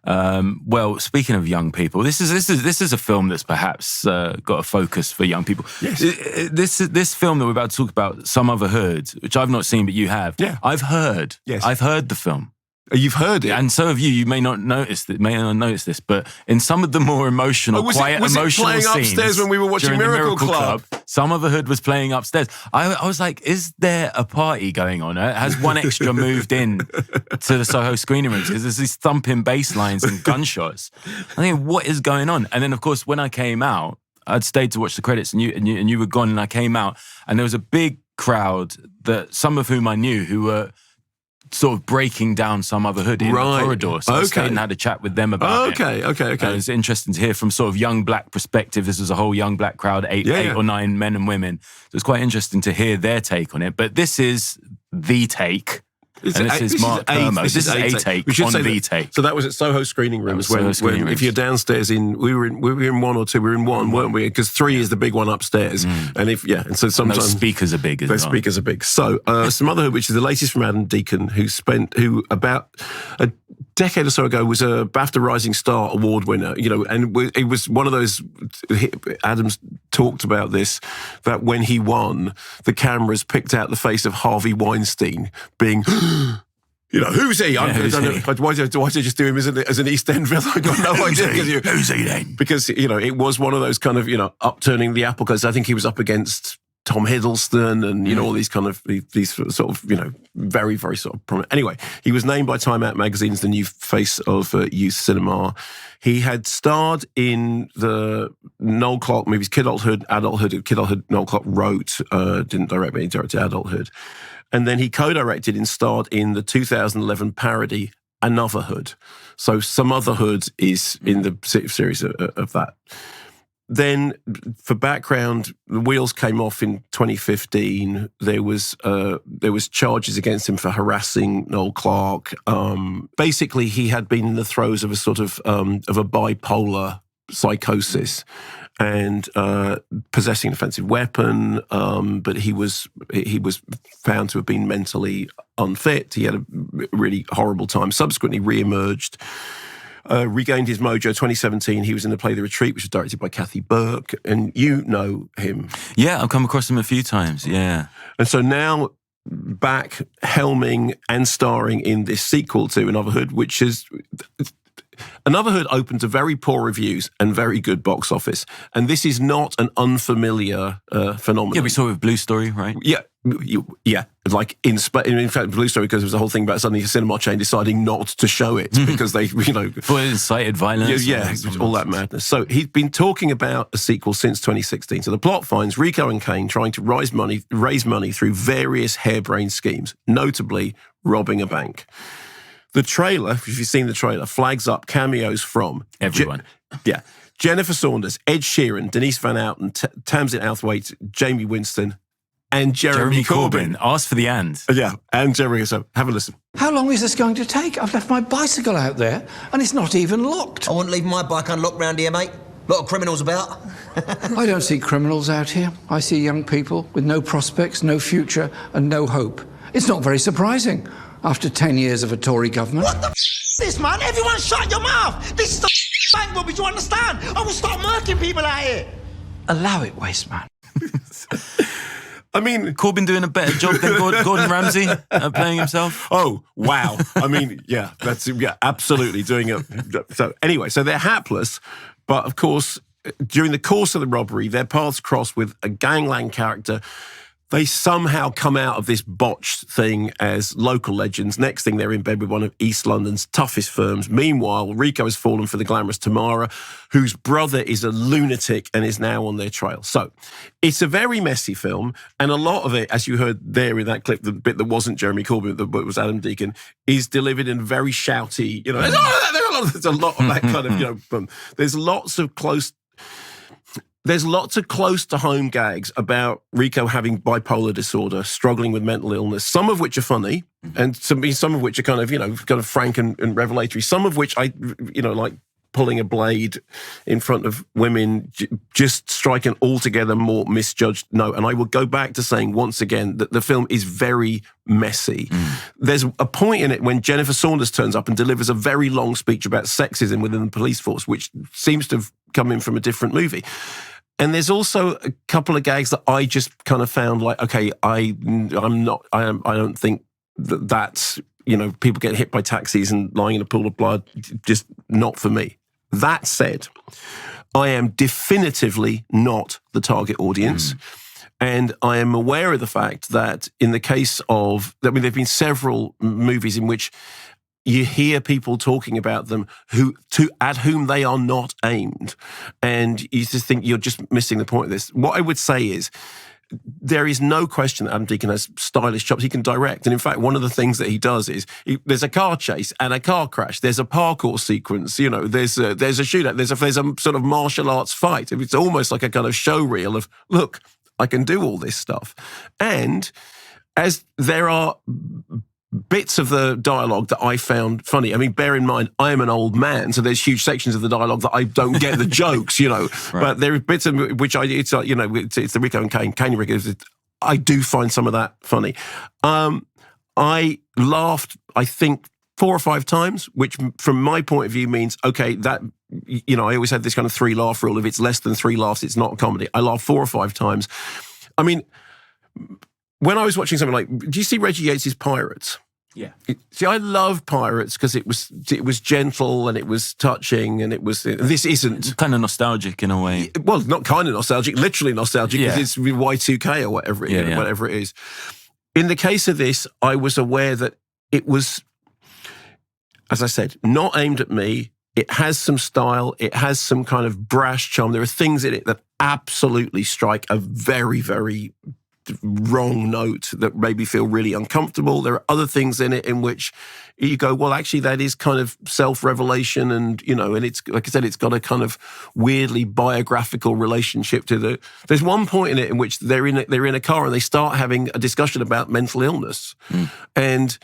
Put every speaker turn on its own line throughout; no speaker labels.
Well, speaking of young people, this is a film that's perhaps got a focus for young people.
Yes.
This film that we're about to talk about, Sumotherhood, which I've not seen, but you have.
Yeah.
I've heard.
Yes.
I've heard the film.
You've heard it,
and so have you. You may not notice this, but in some of the more emotional,
was
it
playing
scenes
upstairs when we were watching
during the
Miracle Club?
Sumotherhood was playing upstairs. I was like, is there a party going on? Has one extra moved in to the Soho screening rooms? Because there's these thumping bass lines and gunshots. I think, what is going on? And then, of course, when I came out, I'd stayed to watch the credits, and you were gone, and I came out, and there was a big crowd that some of whom I knew who were sort of breaking down Sumotherhood in the corridor. So I stayed and had a chat with them about it. Okay. And it's interesting to hear from sort of young black perspective. This was a whole young black crowd, eight or nine men and women. So it's quite interesting to hear their take on it. But this is the take. This is Mark Kermode. This is a take on the take.
So that was at Soho Screening Rooms. When if you're downstairs we were in one or two. We were in one, weren't we? Because 3 is the big one upstairs. And so sometimes
those speakers are big.
Those speakers are big. So Sumotherhood, which is the latest from Adam Deacon, who about a decade or so ago was a BAFTA Rising Star Award winner. And it was one of those. Adams talked about this, that when he won, the cameras picked out the face of Harvey Weinstein being. Who's he? Why did I just do him as an East End villain? I got no idea.
Who's he then?
Because, it was one of those kind of, upturning the apple cards. I think he was up against Tom Hiddleston and, all these kind of, these sort of, very, very sort of prominent. Anyway, he was named by Time Out magazine as the new face of youth cinema. He had starred in the Noel Clarke movies, Adulthood. Noel Clarke wrote, didn't direct, but he directed Adulthood. And then he co-directed and starred in the 2011 parody Anotherhood. So Sumotherhood is in the series of that. Then, for background, the wheels came off in 2015. There was charges against him for harassing Noel Clarke. Basically, he had been in the throes of a sort of a bipolar psychosis and possessing an offensive weapon. But he was found to have been mentally unfit. He had a really horrible time. Subsequently, re-emerged. Regained his mojo. 2017, he was in the play The Retreat, which was directed by Kathy Burke, and you know him.
Yeah, I've come across him a few times, yeah.
And so now back helming and starring in this sequel to Anotherhood, which is... Anotherhood opened to very poor reviews and very good box office, and this is not an unfamiliar phenomenon.
Yeah, we saw it with Blue Story, right?
Yeah. Like in fact, Blue Story, because there was a whole thing about suddenly a cinema chain deciding not to show it because they,
for incited violence.
Yeah, all that madness. So he'd been talking about a sequel since 2016. So the plot finds Rico and Kane trying to raise money through various harebrained schemes, notably robbing a bank. The trailer, if you've seen the trailer, flags up cameos from
everyone.
Jennifer Saunders, Ed Sheeran, Denise Van Outen, Tamsin Outhwaite, Jamie Winston, and Jeremy Corbyn.
Ask for the and.
Yeah, and Jeremy. So have a listen.
How long is this going to take? I've left my bicycle out there, and it's not even locked.
I wouldn't leave my bike unlocked round here, mate. A lot of criminals about.
I don't see criminals out here. I see young people with no prospects, no future, and no hope. It's not very surprising after 10 years of a Tory government.
What the this, man? Everyone shut your mouth! This is the bank robbery, do you understand? I will start murking people out here!
Allow it, waste man.
I mean...
Corbyn doing a better job than Gordon Ramsay at playing himself?
Oh, wow. I mean, absolutely doing it. So anyway, so they're hapless, but of course, during the course of the robbery, their paths cross with a gangland character. They somehow come out of this botched thing as local legends. Next thing, they're in bed with one of East London's toughest firms. Meanwhile, Rico has fallen for the glamorous Tamara, whose brother is a lunatic and is now on their trail. So it's a very messy film, and a lot of it, as you heard there in that clip, the bit that wasn't Jeremy Corbyn, but was Adam Deacon, is delivered in very shouty, there's a lot of that kind of, there's lots of close to home gags about Rico having bipolar disorder, struggling with mental illness, some of which are funny, and some of which are kind of frank and revelatory. Some of which like pulling a blade in front of women, just strike an altogether more misjudged note. And I will go back to saying once again that the film is very messy. There's a point in it when Jennifer Saunders turns up and delivers a very long speech about sexism within the police force, which seems to have come in from a different movie. And there's also a couple of gags that I just kind of found like, okay, I don't think that's, people get hit by taxis and lying in a pool of blood, just not for me. That said, I am definitively not the target audience. And I am aware of the fact that in the case of, there have been several movies in which you hear people talking about them at whom they are not aimed. And you just think you're just missing the point of this. What I would say is, there is no question that Adam Deacon has stylish chops. He can direct. And in fact, one of the things that he does is there's a car chase and a car crash. There's a parkour sequence. There's a shootout. There's a sort of martial arts fight. It's almost like a kind of show reel of, look, I can do all this stuff. And as there are bits of the dialogue that I found funny. I mean, bear in mind, I am an old man, so there's huge sections of the dialogue that I don't get the jokes, Right. But there are bits of which it's like, it's the Rico and Kane Rico. I do find some of that funny. I laughed, I think, 4 or 5 times, which from my point of view means, okay, that, I always had this kind of 3 laugh rule. If it's less than 3 laughs, it's not a comedy. I laughed 4 or 5 times. I mean, when I was watching something like, do you see Reggie Yates' Pirates?
Yeah.
See, I love Pirates because it was gentle and it was touching and this isn't.
Kind of nostalgic in a way.
Well, not kind of nostalgic, literally nostalgic because it's Y2K or whatever whatever it is. In the case of this, I was aware that it was, as I said, not aimed at me. It has some style. It has some kind of brash charm. There are things in it that absolutely strike a very, very wrong note that made me feel really uncomfortable. There are other things in it in which you go, well, actually, that is kind of self-revelation and, and it's, like I said, it's got a kind of weirdly biographical relationship to there's one point in it in which they're in a car and they start having a discussion about mental illness. And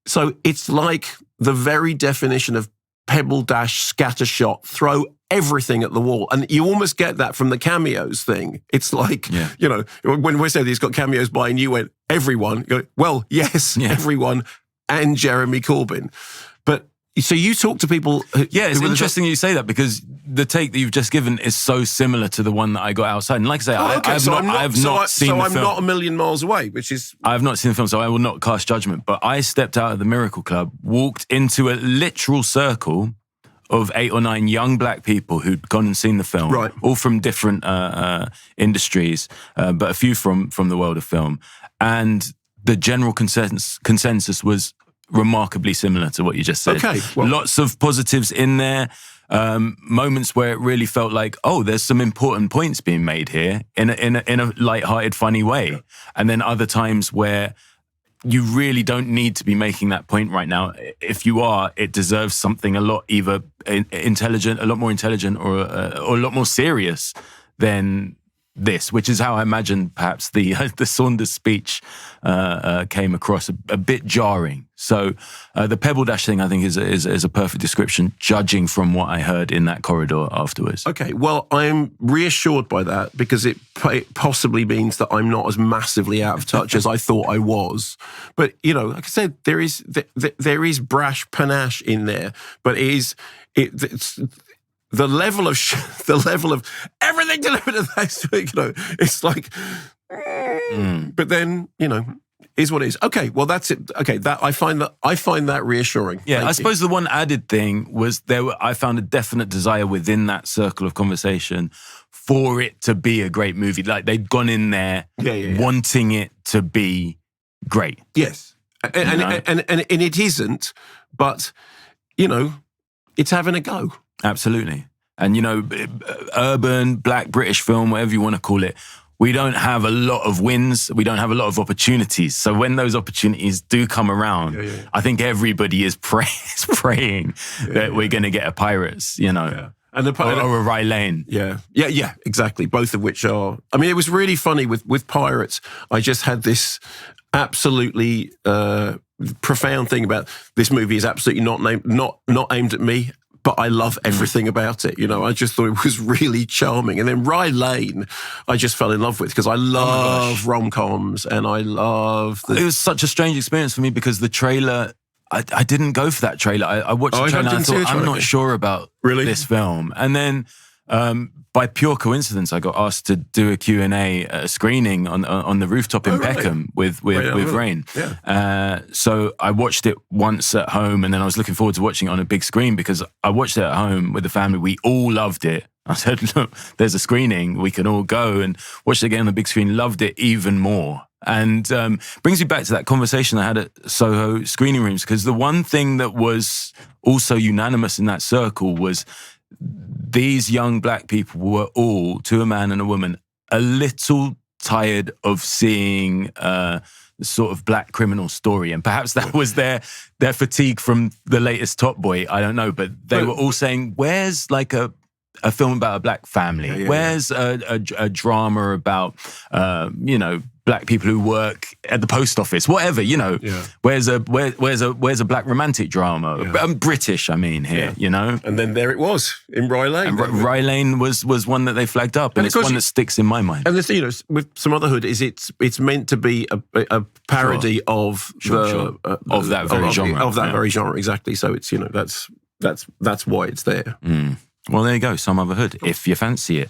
so it's like the very definition of pebble dash scattershot, throw everything at the wall. And you almost get that from the cameos thing. It's like, when we said he's got cameos by and you went, everyone, you go, well, yes, everyone and Jeremy Corbyn. But so you talk to people.
It's interesting you say that because the take that you've just given is so similar to the one that I got outside. And like I say, I have not seen the film. So I'm not
a million miles away, which is...
I have not seen the film, so I will not cast judgment. But I stepped out of the Miracle Club, walked into a literal circle of 8 or 9 young black people who'd gone and seen the film,
right,
all from different industries, but a few from the world of film. And the general consensus was remarkably similar to what you just said.
Okay, well,
lots of positives in there, moments where it really felt like, oh, there's some important points being made here in a lighthearted, funny way. And then other times where you really don't need to be making that point right now. If you are, it deserves something a lot either intelligent, a lot more intelligent, or a lot more serious than this, which is how I imagine perhaps the Saunders speech came across a bit jarring. So the Pebble Dash thing, I think, is a perfect description, judging from what I heard in that corridor afterwards. Okay,
well, I'm reassured by that because it possibly means that I'm not as massively out of touch as I thought I was. But like I said, there is brash panache in there, but it's the level of everything delivered to that, it's like, but then, is what it is. Okay, well, that's it. Okay, I find that reassuring.
Yeah,
Thank
I
you.
suppose the one added thing was I found a definite desire within that circle of conversation for it to be a great movie. Like they'd gone in there wanting it to be great.
Yes, and it isn't, but it's having a go.
Absolutely. And, urban, black British film, whatever you want to call it, we don't have a lot of wins. We don't have a lot of opportunities. So when those opportunities do come around, I think everybody is praying that we're going to get a Pirates,
Yeah. And
or a Rye Lane.
Yeah, exactly. Both of which are... I mean, it was really funny with Pirates. I just had this absolutely profound thing about this movie is absolutely not aimed at me. but I love everything about it. You know, I just thought it was really charming. And then Rye Lane, I just fell in love with because I love rom-coms and I love
It was such a strange experience for me because the trailer, I didn't go for that trailer. I watched the trailer and I thought, I'm not sure about this film. And then by pure coincidence, I got asked to do a Q&A, a screening on the rooftop in Peckham with Rain.
Yeah.
So I watched it once at home, and then I was looking forward to watching it on a big screen because I watched it at home with the family. We all loved it. I said, look, there's a screening. We can all go and watch it again on the big screen. Loved it even more. And brings me back to that conversation I had at Soho Screening Rooms, because the one thing that was also unanimous in that circle was these young black people were all, to a man and a woman, a little tired of seeing the sort of black criminal story. And perhaps that was their fatigue from the latest Top Boy. I don't know. But they were all saying, where's like a film about a black family? Where's a drama about, black people who work at the post office, whatever, where's a black romantic drama? British, I mean, here,
And then there it was in Rye Lane.
And Rye Lane was one that they flagged up, and it's one that sticks in my mind.
And the thing, with Sumotherhood is it's meant to be a parody of
of that very genre.
Of that very genre, exactly. So it's that's why it's there.
Well, there you go, Sumotherhood, if you fancy it.